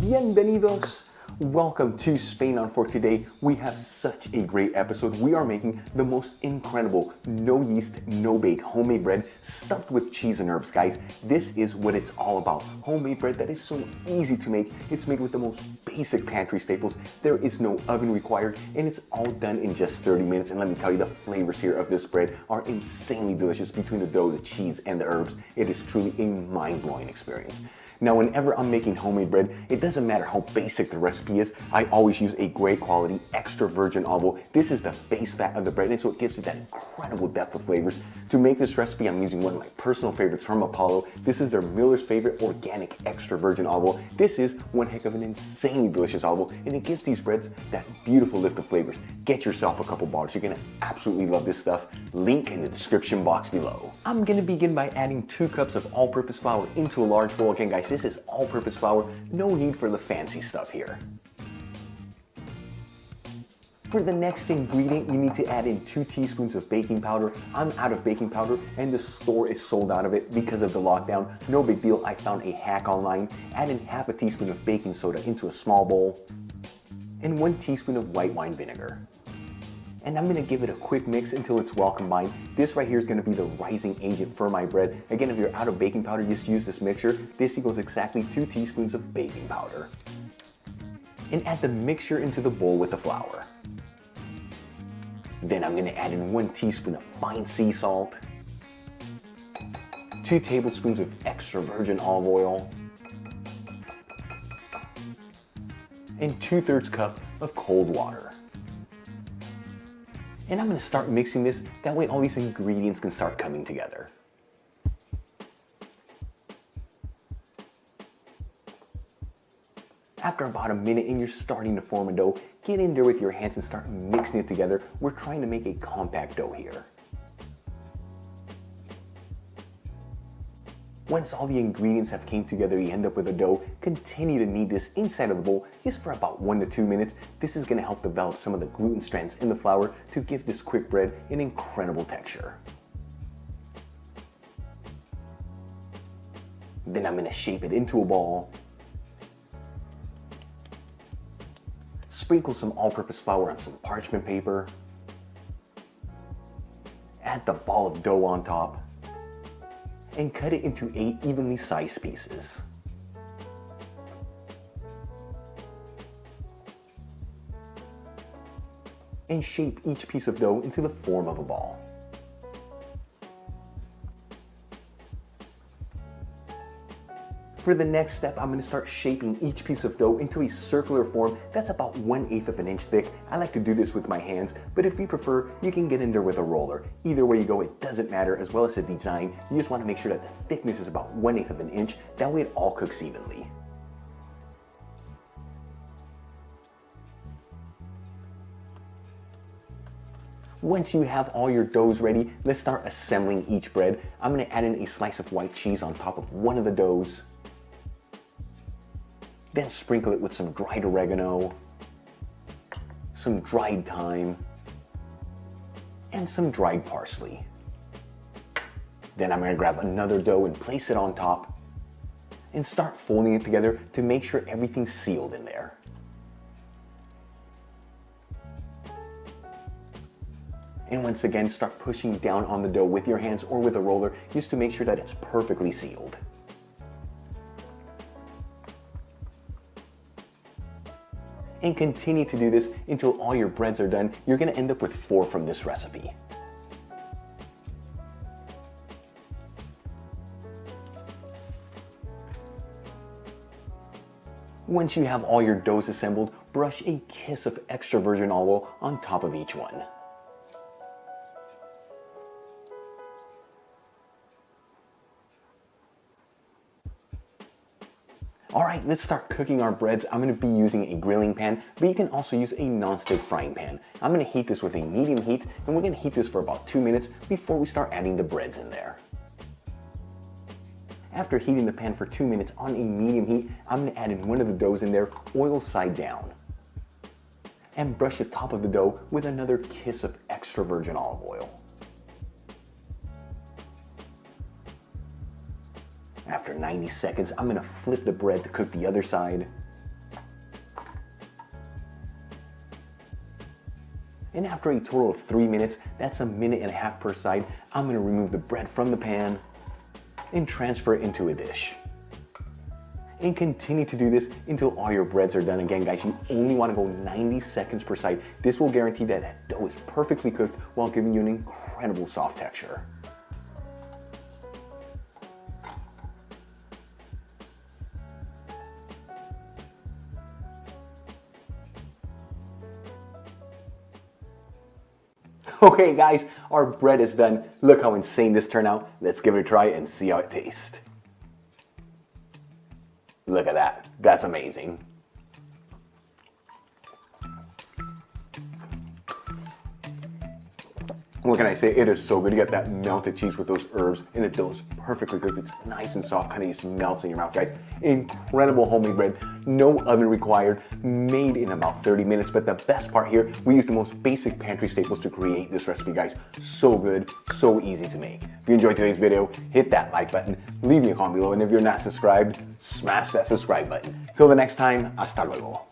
Bienvenidos! Welcome to Spain on Fork. Today we have such a great episode. We are making the most incredible no yeast, no bake homemade bread stuffed with cheese and herbs, guys. This is what it's all about. Homemade bread that is so easy to make. It's made with the most basic pantry staples. There is no oven required, and it's all done in just 30 minutes. And let me tell you, the flavors here of this bread are insanely delicious between the dough, the cheese, and the herbs. It is truly a mind-blowing experience. Now, whenever I'm making homemade bread, it doesn't matter how basic the recipe is, I always use a great quality extra virgin olive oil. This is the base fat of the bread, and so it gives it that incredible depth of flavors. To make this recipe, I'm using one of my personal favorites from Apollo. This is their Miller's Favorite Organic Extra Virgin Olive Oil. This is one heck of an insanely delicious olive oil, and it gives these breads that beautiful lift of flavors. Get yourself a couple bottles. You're gonna absolutely love this stuff. Link in the description box below. I'm gonna begin by adding 2 cups of all-purpose flour into a large bowl. Again, guys, this is all-purpose flour. No need for the fancy stuff here. For the next ingredient, you need to add in 2 teaspoons of baking powder. I'm out of baking powder and the store is sold out of it because of the lockdown. No big deal, I found a hack online. Add in half a teaspoon of baking soda into a small bowl and 1 teaspoon of white wine vinegar. And I'm gonna give it a quick mix until it's well combined. This right here is gonna be the rising agent for my bread. Again, if you're out of baking powder, just use this mixture. This equals exactly 2 teaspoons of baking powder. And add the mixture into the bowl with the flour. Then I'm gonna add in 1 teaspoon of fine sea salt, 2 tablespoons of extra virgin olive oil, and 2/3 cup of cold water. And I'm gonna start mixing this, that way all these ingredients can start coming together. After about a minute and you're starting to form a dough, get in there with your hands and start mixing it together. We're trying to make a compact dough here. Once all the ingredients have came together, you end up with a dough. Continue to knead this inside of the bowl just for about 1 to 2 minutes. This is gonna help develop some of the gluten strands in the flour to give this quick bread an incredible texture. Then I'm gonna shape it into a ball. Sprinkle some all-purpose flour on some parchment paper. Add the ball of dough on top. And cut it into 8 evenly sized pieces. And shape each piece of dough into the form of a ball. For the next step, I'm gonna start shaping each piece of dough into a circular form that's about 1/8 of an inch thick. I like to do this with my hands, but if you prefer, you can get in there with a roller. Either way you go, it doesn't matter, as well as the design. You just wanna make sure that the thickness is about 1/8 of an inch. That way it all cooks evenly. Once you have all your doughs ready, let's start assembling each bread. I'm gonna add in a slice of white cheese on top of one of the doughs. Then sprinkle it with some dried oregano, some dried thyme, and some dried parsley. Then I'm gonna grab another dough and place it on top and start folding it together to make sure everything's sealed in there. And once again, start pushing down on the dough with your hands or with a roller just to make sure that it's perfectly sealed. And continue to do this until all your breads are done. You're gonna end up with 4 from this recipe. Once you have all your doughs assembled, brush a kiss of extra virgin olive oil on top of each one. All right, let's start cooking our breads. I'm gonna be using a grilling pan, but you can also use a non-stick frying pan. I'm gonna heat this with a medium heat, and we're gonna heat this for about 2 minutes before we start adding the breads in there. After heating the pan for 2 minutes on a medium heat, I'm gonna add in one of the doughs in there, oil side down. And brush the top of the dough with another kiss of extra virgin olive oil. After 90 seconds, I'm gonna flip the bread to cook the other side. And after a total of 3 minutes, that's 1.5 minutes per side, I'm gonna remove the bread from the pan and transfer it into a dish. And continue to do this until all your breads are done. Again, guys, you only wanna go 90 seconds per side. This will guarantee that that dough is perfectly cooked while giving you an incredible soft texture. Okay guys, our bread is done. Look how insane this turned out. Let's give it a try and see how it tastes. Look at that, that's amazing. What can I say? It is so good. You get that melted cheese with those herbs, and the dough is perfectly cooked. It's nice and soft, kind of just melts in your mouth, guys. Incredible homemade bread, no oven required, made in about 30 minutes. But the best part here, we use the most basic pantry staples to create this recipe, guys. So good, so easy to make. If you enjoyed today's video, hit that like button, leave me a comment below, and if you're not subscribed, smash that subscribe button. Till the next time, hasta luego.